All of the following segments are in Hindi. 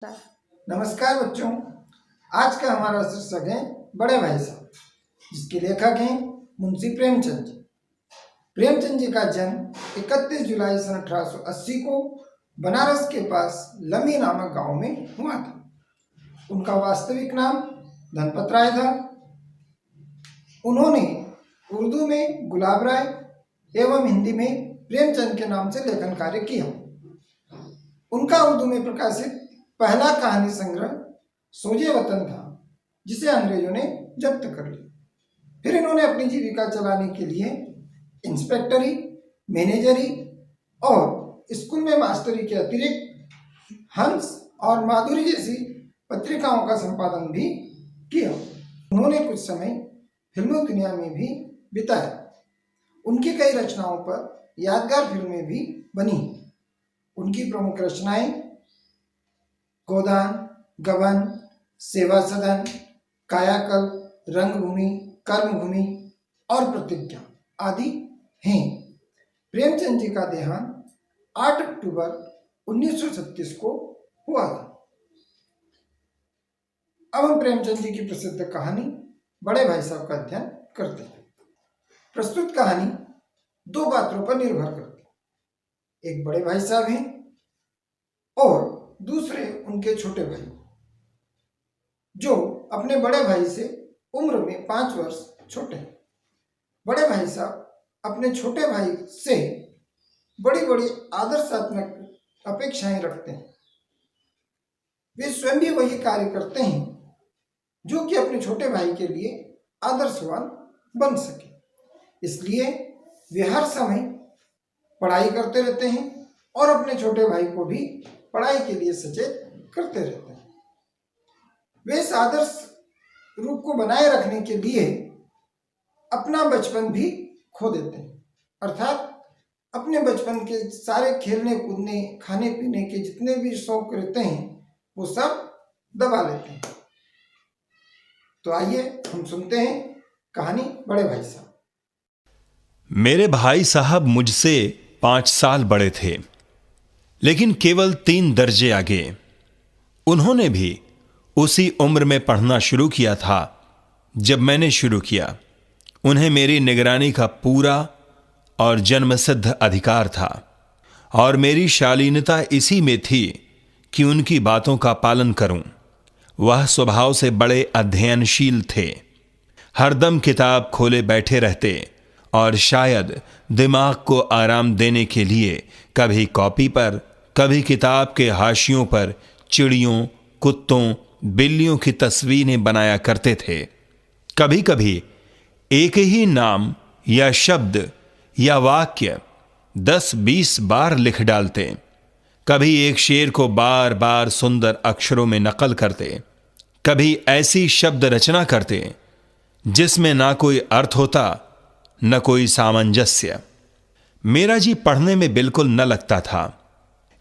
नमस्कार बच्चों, आज का हमारा शीर्षक है बड़े भाई साहब, जिसके लेखक हैं मुंशी प्रेमचंद जी। प्रेमचंद जी का जन्म 31 जुलाई सन 1880 को बनारस के पास लमी नामक गांव में हुआ था। उनका वास्तविक नाम धनपत राय था। उन्होंने उर्दू में गुलाब राय एवं हिंदी में प्रेमचंद के नाम से लेखन कार्य किया। उनका उर्दू में प्रकाशित पहला कहानी संग्रह सोजे वतन था, जिसे अंग्रेजों ने जब्त कर लिया। फिर इन्होंने अपनी जीविका चलाने के लिए इंस्पेक्टरी, मैनेजरी और स्कूल में मास्टरी के अतिरिक्त हंस और माधुरी जैसी पत्रिकाओं का संपादन भी किया। उन्होंने कुछ समय फिल्मी दुनिया में भी बिताया। उनकी कई रचनाओं पर यादगार फिल्में भी बनी। उनकी प्रमुख रचनाएं गोदान, गबन, सेवा सदन, कायाकल्प, रंगभूमि, कर्मभूमि और प्रतिज्ञा आदि हैं। प्रेमचंद जी का देहांत 8 अक्टूबर 1936 को हुआ था। अब हम प्रेमचंद जी की प्रसिद्ध कहानी बड़े भाई साहब का अध्ययन करते हैं। प्रस्तुत कहानी दो पात्रों पर निर्भर करती है। एक बड़े भाई साहब हैं और दूसरे उनके छोटे भाई, जो अपने बड़े भाई से उम्र में 5 वर्ष छोटे हैं। बड़े भाई साहब अपने छोटे भाई से बड़ी बड़ी आदर्शात्मक अपेक्षाएं रखते हैं। वे स्वयं भी वही कार्य करते हैं जो कि अपने छोटे भाई के लिए आदर्शवान बन सके। इसलिए वे हर समय पढ़ाई करते रहते हैं और अपने छोटे भाई को भी पढ़ाई के लिए सचेत करते रहते हैं। वे इस आदर्श रूप को बनाए रखने के लिए अपना बचपन भी खो देते हैं, अर्थात अपने बचपन के सारे खेलने कूदने, खाने पीने के जितने भी शौक रहते हैं वो सब दबा लेते हैं। तो आइए हम सुनते हैं कहानी बड़े भाई साहब। मेरे भाई साहब मुझसे 5 साल बड़े थे, लेकिन केवल 3 दर्जे आगे। उन्होंने भी उसी उम्र में पढ़ना शुरू किया था जब मैंने शुरू किया। उन्हें मेरी निगरानी का पूरा और जन्मसिद्ध अधिकार था, और मेरी शालीनता इसी में थी कि उनकी बातों का पालन करूं। वह स्वभाव से बड़े अध्ययनशील थे, हरदम किताब खोले बैठे रहते और शायद दिमाग को आराम देने के लिए कभी कॉपी पर, कभी किताब के हाशियों पर चिड़ियों, कुत्तों, बिल्लियों की तस्वीरें बनाया करते थे। कभी कभी एक ही नाम या शब्द या वाक्य 10-20 बार लिख डालते। कभी एक शेर को बार बार सुंदर अक्षरों में नकल करते। कभी ऐसी शब्द रचना करते जिसमें ना कोई अर्थ होता, न कोई सामंजस्य। मेरा जी पढ़ने में बिल्कुल न लगता था।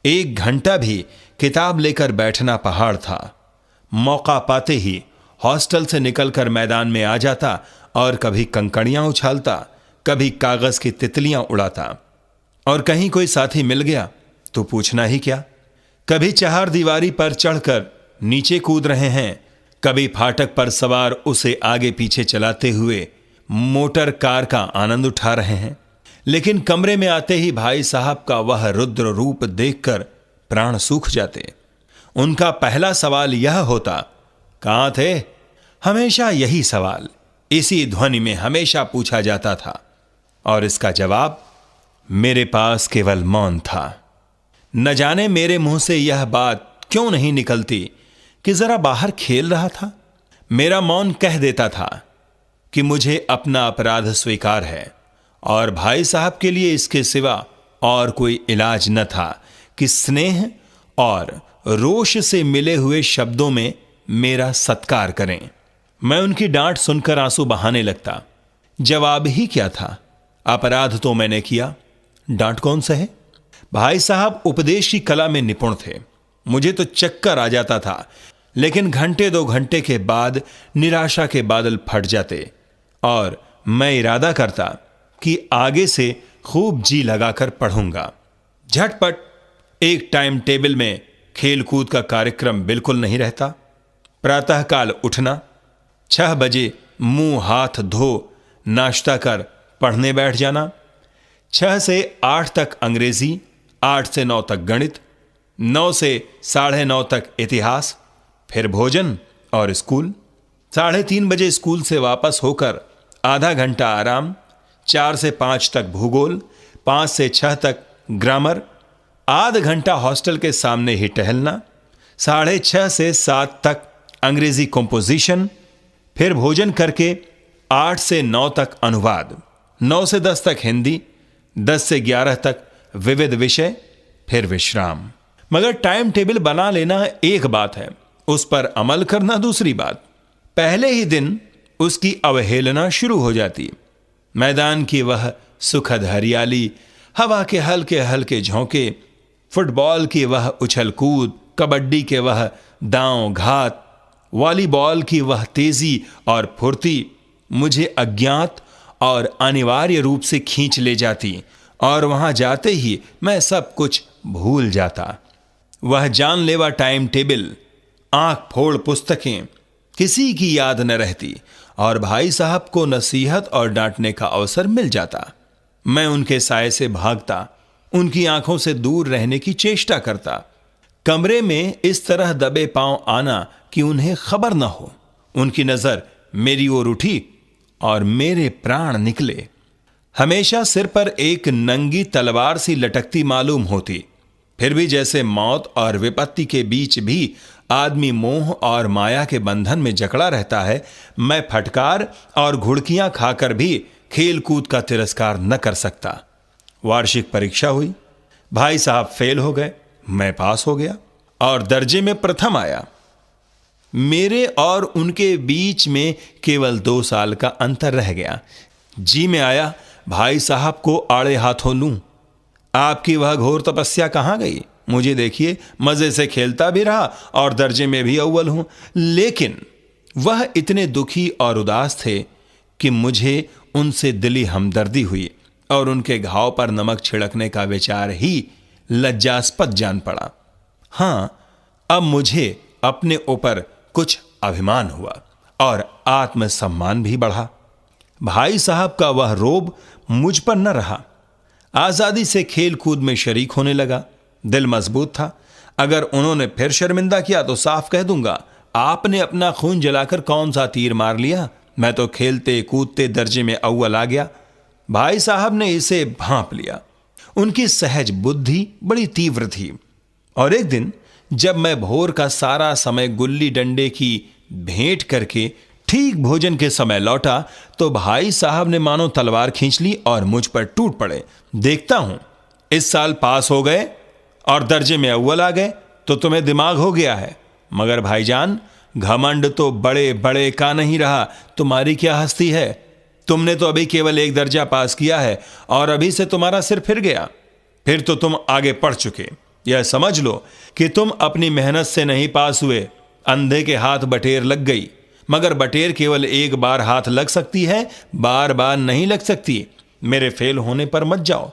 1 घंटा भी किताब लेकर बैठना पहाड़ था। मौका पाते ही हॉस्टल से निकलकर मैदान में आ जाता और कभी कंकड़ियां उछालता, कभी कागज की तितलियां उड़ाता। और कहीं कोई साथी मिल गया तो पूछना ही क्या। कभी चहारदीवारी पर चढ़कर नीचे कूद रहे हैं, कभी फाटक पर सवार उसे आगे पीछे चलाते हुए मोटर कार का आनंद उठा रहे हैं। लेकिन कमरे में आते ही भाई साहब का वह रुद्र रूप देखकर प्राण सूख जाते। उनका पहला सवाल यह होता, कहां थे? हमेशा यही सवाल इसी ध्वनि में हमेशा पूछा जाता था, और इसका जवाब मेरे पास केवल मौन था। न जाने मेरे मुंह से यह बात क्यों नहीं निकलती कि जरा बाहर खेल रहा था। मेरा मौन कह देता था कि मुझे अपना अपराध स्वीकार है, और भाई साहब के लिए इसके सिवा और कोई इलाज न था कि स्नेह और रोष से मिले हुए शब्दों में मेरा सत्कार करें। मैं उनकी डांट सुनकर आंसू बहाने लगता। जवाब ही क्या था? अपराध तो मैंने किया, डांट कौन सहे? भाई साहब उपदेश की कला में निपुण थे। मुझे तो चक्कर आ जाता था, लेकिन घंटे 2 घंटे के बाद निराशा के बादल फट जाते और मैं इरादा करता कि आगे से खूब जी लगाकर पढ़ूंगा। झटपट एक टाइम टेबल में खेलकूद का कार्यक्रम बिल्कुल नहीं रहता। प्रातःकाल उठना, 6 बजे मुंह हाथ धो नाश्ता कर पढ़ने बैठ जाना, 6 से 8 तक अंग्रेजी, 8 से 9 तक गणित, 9 से 9:30 तक इतिहास, फिर भोजन और स्कूल। 3:30 बजे स्कूल से वापस होकर आधा घंटा आराम, 4 से 5 तक भूगोल, 5 से 6 तक ग्रामर, आधा घंटा हॉस्टल के सामने ही टहलना, 6:30 से 7 तक अंग्रेजी कंपोजिशन, फिर भोजन करके 8 से 9 तक अनुवाद, 9 से 10 तक हिंदी, 10 से 11 तक विविध विषय, फिर विश्राम। मगर टाइम टेबल बना लेना एक बात है, उस पर अमल करना दूसरी बात। पहले ही दिन उसकी अवहेलना शुरू हो जाती। मैदान की वह सुखद हरियाली, हवा के हल्के हल्के झोंके, फुटबॉल की वह उछल कूद, कबड्डी के वह दांव घात, वॉलीबॉल की वह तेजी और फुर्ती मुझे अज्ञात और अनिवार्य रूप से खींच ले जाती, और वहां जाते ही मैं सब कुछ भूल जाता। वह जानलेवा टाइम टेबल, आंख फोड़ पुस्तकें, किसी की याद न रहती, और भाई साहब को नसीहत और डांटने का अवसर मिल जाता। मैं उनके साए से भागता, उनकी आंखों से दूर रहने की चेष्टा करता, कमरे में इस तरह दबे पांव आना कि उन्हें खबर न हो। उनकी नजर मेरी ओर उठी और मेरे प्राण निकले। हमेशा सिर पर एक नंगी तलवार सी लटकती मालूम होती, फिर भी जैसे मौत और विपत्ति के बीच भी आदमी मोह और माया के बंधन में जकड़ा रहता है। मैं फटकार और घुड़कियां खाकर भी खेल कूद का तिरस्कार न कर सकता। वार्षिक परीक्षा हुई, भाई साहब फेल हो गए, मैं पास हो गया और दर्जे में प्रथम आया। मेरे और उनके बीच में केवल 2 साल का अंतर रह गया। जी में आया भाई साहब को आड़े हाथों लूं। आपकी वह घोर तपस्या कहां गई? मुझे देखिए, मजे से खेलता भी रहा और दर्जे में भी अव्वल हूं। लेकिन वह इतने दुखी और उदास थे कि मुझे उनसे दिली हमदर्दी हुई और उनके घाव पर नमक छिड़कने का विचार ही लज्जास्पद जान पड़ा। हां, अब मुझे अपने ऊपर कुछ अभिमान हुआ और आत्मसम्मान भी बढ़ा। भाई साहब का वह रोब मुझ पर न रहा। आजादी से खेल कूद में शरीक होने लगा। दिल मजबूत था। अगर उन्होंने फिर शर्मिंदा किया तो साफ कह दूंगा, आपने अपना खून जलाकर कौन सा तीर मार लिया? मैं तो खेलते कूदते दर्जे में अव्वल आ गया। भाई साहब ने इसे भांप लिया। उनकी सहज बुद्धि बड़ी तीव्र थी। और एक दिन जब मैं भोर का सारा समय गुल्ली डंडे की भेंट करके ठीक भोजन के समय लौटा तो भाई साहब ने मानो तलवार खींच ली और मुझ पर टूट पड़े। देखता हूं, इस साल पास हो गए और दर्जे में अव्वल आ गए तो तुम्हें दिमाग हो गया है। मगर भाईजान, घमंड तो बड़े बड़े का नहीं रहा। तुम्हारी क्या हस्ती है? तुमने तो अभी केवल 1 दर्जा पास किया है और अभी से तुम्हारा सिर फिर गया। फिर तो तुम आगे पढ़ चुके। यह समझ लो कि तुम अपनी मेहनत से नहीं पास हुए। अंधे के हाथ बटेर लग गई, मगर बटेर केवल एक बार हाथ लग सकती है, बार बार नहीं लग सकती। मेरे फेल होने पर मत जाओ।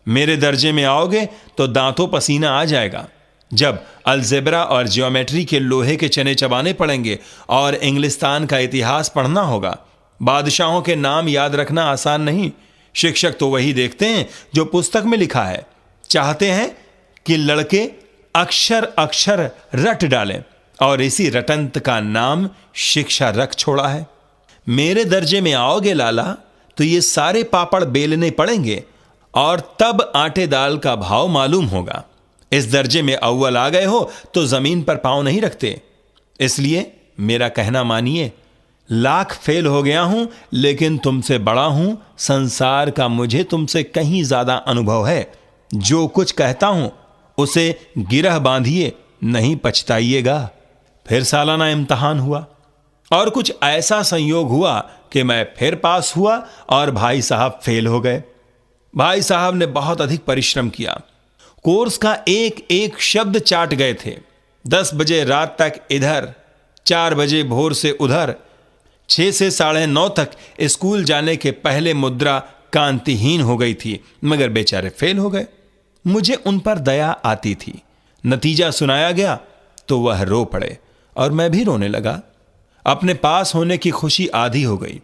मेरे दर्जे में आओगे तो दांतों पसीना आ जाएगा। जब अलजेब्रा और ज्योमेट्री के लोहे के चने चबाने पड़ेंगे और इंग्लिस्तान का इतिहास पढ़ना होगा। बादशाहों के नाम याद रखना आसान नहीं। शिक्षक तो वही देखते हैं जो पुस्तक में लिखा है। चाहते हैं कि लड़के अक्षर अक्षर रट डालें, और इसी रटंत का नाम शिक्षा रख छोड़ा है। मेरे दर्जे में आओगे लाला तो ये सारे पापड़ बेलने पड़ेंगे और तब आटे दाल का भाव मालूम होगा। इस दर्जे में अव्वल आ गए हो तो जमीन पर पांव नहीं रखते। इसलिए मेरा कहना मानिए। लाख फेल हो गया हूं लेकिन तुमसे बड़ा हूं। संसार का मुझे तुमसे कहीं ज्यादा अनुभव है। जो कुछ कहता हूं उसे गिरह बांधिए, नहीं पछताइएगा। फिर सालाना इम्तिहान हुआ और कुछ ऐसा संयोग हुआ कि मैं फिर पास हुआ और भाई साहब फेल हो गए। भाई साहब ने बहुत अधिक परिश्रम किया। कोर्स का एक एक शब्द चाट गए थे। 10 बजे रात तक इधर, 4 बजे भोर से उधर, 6 से 9:30 तक स्कूल जाने के पहले मुद्रा कांतिहीन हो गई थी, मगर बेचारे फेल हो गए। मुझे उन पर दया आती थी, नतीजा सुनाया गया तो वह रो पड़े और मैं भी रोने लगा। अपने पास होने की खुशी आधी हो गई।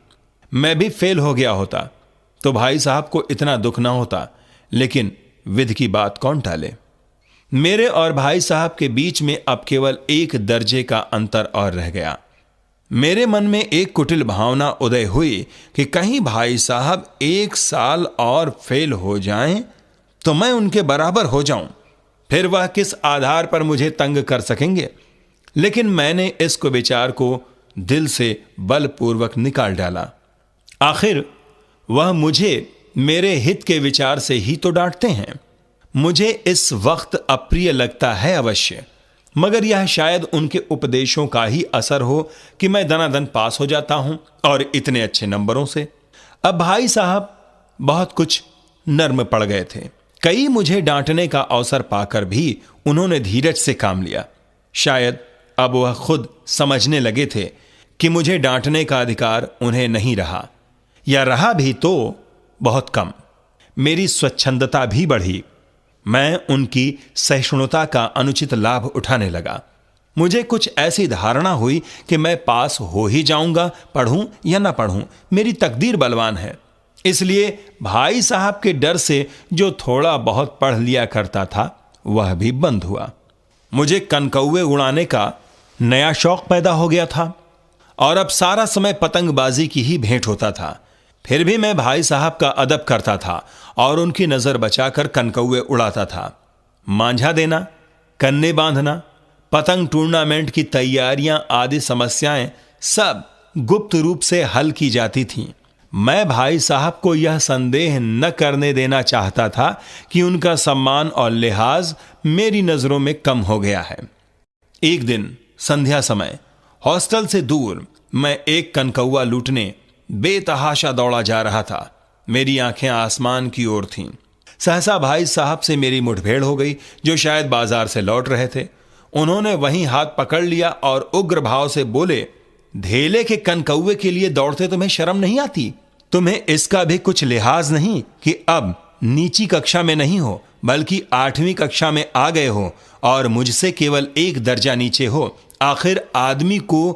मैं भी फेल हो गया होता तो भाई साहब को इतना दुख ना होता, लेकिन विधि की बात कौन टाले। मेरे और भाई साहब के बीच में अब केवल 1 दर्जे का अंतर और रह गया। मेरे मन में एक कुटिल भावना उदय हुई कि कहीं भाई साहब 1 साल और फेल हो जाएं तो मैं उनके बराबर हो जाऊं, फिर वह किस आधार पर मुझे तंग कर सकेंगे। लेकिन मैंने इस विचार को दिल से बलपूर्वक निकाल डाला। आखिर वह मुझे मेरे हित के विचार से ही तो डांटते हैं। मुझे इस वक्त अप्रिय लगता है अवश्य, मगर यह शायद उनके उपदेशों का ही असर हो कि मैं दनादन पास हो जाता हूं और इतने अच्छे नंबरों से। अब भाई साहब बहुत कुछ नर्म पड़ गए थे। कई मुझे डांटने का अवसर पाकर भी उन्होंने धीरज से काम लिया। शायद अब वह खुद समझने लगे थे कि मुझे डांटने का अधिकार उन्हें नहीं रहा, या रहा भी तो बहुत कम। मेरी स्वच्छंदता भी बढ़ी। मैं उनकी सहिष्णुता का अनुचित लाभ उठाने लगा। मुझे कुछ ऐसी धारणा हुई कि मैं पास हो ही जाऊंगा, पढ़ूं या ना पढ़ूं, मेरी तकदीर बलवान है। इसलिए भाई साहब के डर से जो थोड़ा बहुत पढ़ लिया करता था वह भी बंद हुआ। मुझे कनकौवे उड़ाने का नया शौक पैदा हो गया था और अब सारा समय पतंगबाजी की ही भेंट होता था। फिर भी मैं भाई साहब का अदब करता था और उनकी नजर बचाकर कनकौवे उड़ाता था। मांझा देना, कन्ने बांधना, पतंग टूर्नामेंट की तैयारियां आदि समस्याएं सब गुप्त रूप से हल की जाती थीं। मैं भाई साहब को यह संदेह न करने देना चाहता था कि उनका सम्मान और लिहाज मेरी नजरों में कम हो गया है। एक दिन संध्या समय हॉस्टल से दूर मैं एक कनकौवा लूटने बेतहाशा दौड़ा जा रहा था। मेरी आंखें आसमान की ओर थीं। सहसा भाई साहब से मेरी मुठभेड़ हो गई, जो शायद बाजार से लौट रहे थे। उन्होंने वहीं हाथ पकड़ लिया और उग्र भाव से बोले, धेले के कनकौवे के लिए दौड़ते तुम्हें शर्म नहीं आती? तुम्हें इसका भी कुछ लिहाज नहीं कि अब नीची कक्षा में नहीं हो बल्कि 8वीं कक्षा में आ गए हो और मुझसे केवल 1 दर्जा नीचे हो। आखिर आदमी को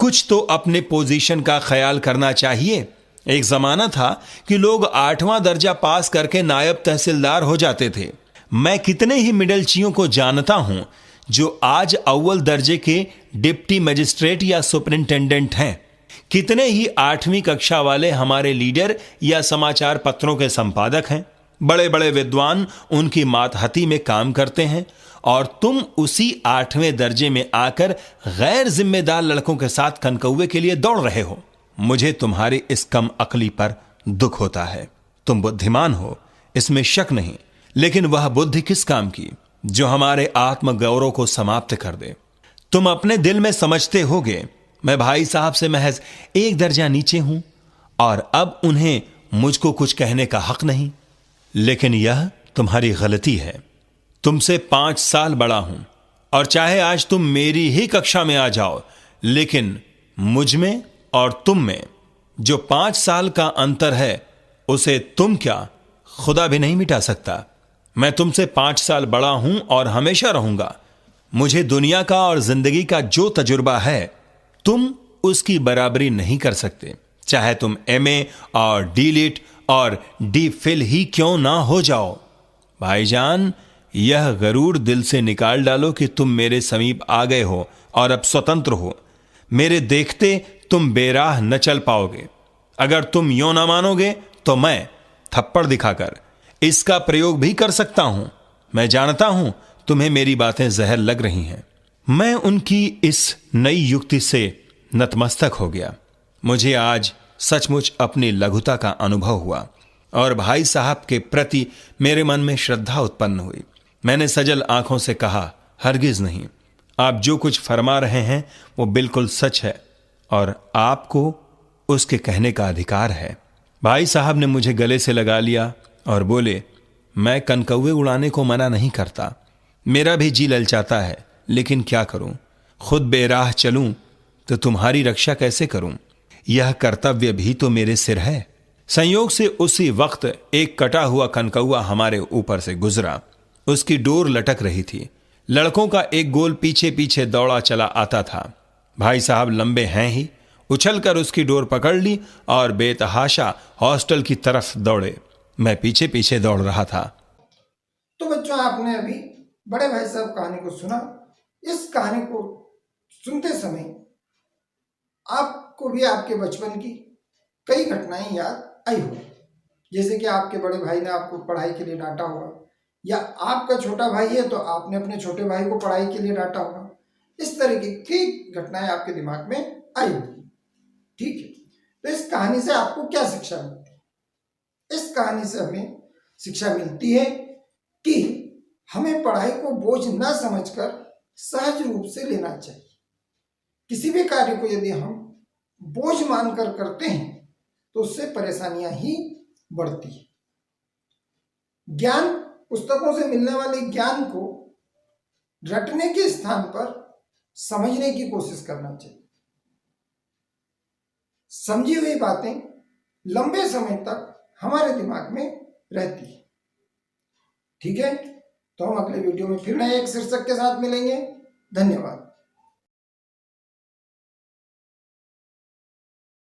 कुछ तो अपने पोजीशन का ख्याल करना चाहिए। एक जमाना था कि लोग 8वां दर्जा पास करके नायब तहसीलदार हो जाते थे। मैं कितने ही मिडलचियों को जानता हूं जो आज अव्वल दर्जे के डिप्टी मजिस्ट्रेट या सुपरिंटेंडेंट हैं। कितने ही 8वीं कक्षा वाले हमारे लीडर या समाचार पत्रों के संपादक हैं। बड़े बड़े विद्वान उनकी मातहती में काम करते हैं और तुम उसी 8वें दर्जे में आकर गैर जिम्मेदार लड़कों के साथ कनकौवे के लिए दौड़ रहे हो। मुझे तुम्हारी इस कम अकली पर दुख होता है। तुम बुद्धिमान हो, इसमें शक नहीं, लेकिन वह बुद्धि किस काम की जो हमारे आत्मगौरव को समाप्त कर दे। तुम अपने दिल में समझते होगे मैं भाई साहब से महज 1 दर्जा नीचे हूं और अब उन्हें मुझको कुछ कहने का हक नहीं, लेकिन यह तुम्हारी गलती है। तुमसे 5 साल बड़ा हूं और चाहे आज तुम मेरी ही कक्षा में आ जाओ, लेकिन मुझ में और तुम में जो 5 साल का अंतर है उसे तुम क्या खुदा भी नहीं मिटा सकता। मैं तुमसे 5 साल बड़ा हूं और हमेशा रहूंगा। मुझे दुनिया का और जिंदगी का जो तजुर्बा है तुम उसकी बराबरी नहीं कर सकते, चाहे तुम MA और D.Litt और D.Phil ही क्यों ना हो जाओ। भाईजान, यह गरूर दिल से निकाल डालो कि तुम मेरे समीप आ गए हो और अब स्वतंत्र हो। मेरे देखते तुम बेराह न चल पाओगे। अगर तुम यों ना मानोगे तो मैं थप्पड़ दिखाकर इसका प्रयोग भी कर सकता हूं। मैं जानता हूं तुम्हें मेरी बातें जहर लग रही हैं। मैं उनकी इस नई युक्ति से नतमस्तक हो गया। मुझे आज सचमुच अपनी लघुता का अनुभव हुआ और भाई साहब के प्रति मेरे मन में श्रद्धा उत्पन्न हुई। मैंने सजल आंखों से कहा, हरगिज नहीं, आप जो कुछ फरमा रहे हैं वो बिल्कुल सच है और आपको उसके कहने का अधिकार है। भाई साहब ने मुझे गले से लगा लिया और बोले, मैं कनकौवे उड़ाने को मना नहीं करता, मेरा भी जी ललचाता है, लेकिन क्या करूं? खुद बेराह चलूं तो तुम्हारी रक्षा कैसे करूं? यह कर्तव्य भी तो मेरे सिर है। संयोग से उसी वक्त एक कटा हुआ कनकौवा हमारे ऊपर से गुजरा। उसकी डोर लटक रही थी, लड़कों का एक गोल पीछे पीछे दौड़ा चला आता था। भाई साहब लंबे हैं ही, उछलकर उसकी डोर पकड़ ली और बेतहाशा हॉस्टल की तरफ दौड़े। मैं पीछे पीछे दौड़ रहा था। तो बच्चों, आपने अभी बड़े भाई साहब कहानी को सुना। इस कहानी को सुनते समय आपको भी आपके बचपन की कई घटनाएं याद आई हो, जैसे कि आपके बड़े भाई ने आपको पढ़ाई के लिए डांटा होगा, या आपका छोटा भाई है तो आपने अपने छोटे भाई को पढ़ाई के लिए डांटा होगा। इस तरह की कई घटनाएं आपके दिमाग में आई होगी। ठीक है, तो इस कहानी से आपको क्या शिक्षा मिलती है? इस कहानी से हमें शिक्षा मिलती है कि हमें पढ़ाई को बोझ न समझकर सहज रूप से लेना चाहिए। किसी भी कार्य को यदि हम बोझ मानकर करते हैं तो उससे परेशानियां ही बढ़ती है। ज्ञान, पुस्तकों से मिलने वाले ज्ञान को रटने के स्थान पर समझने की कोशिश करना चाहिए। समझी हुई बातें लंबे समय तक हमारे दिमाग में रहती है। ठीक है, तो हम अगले वीडियो में फिर नए एक शीर्षक के साथ मिलेंगे। धन्यवाद।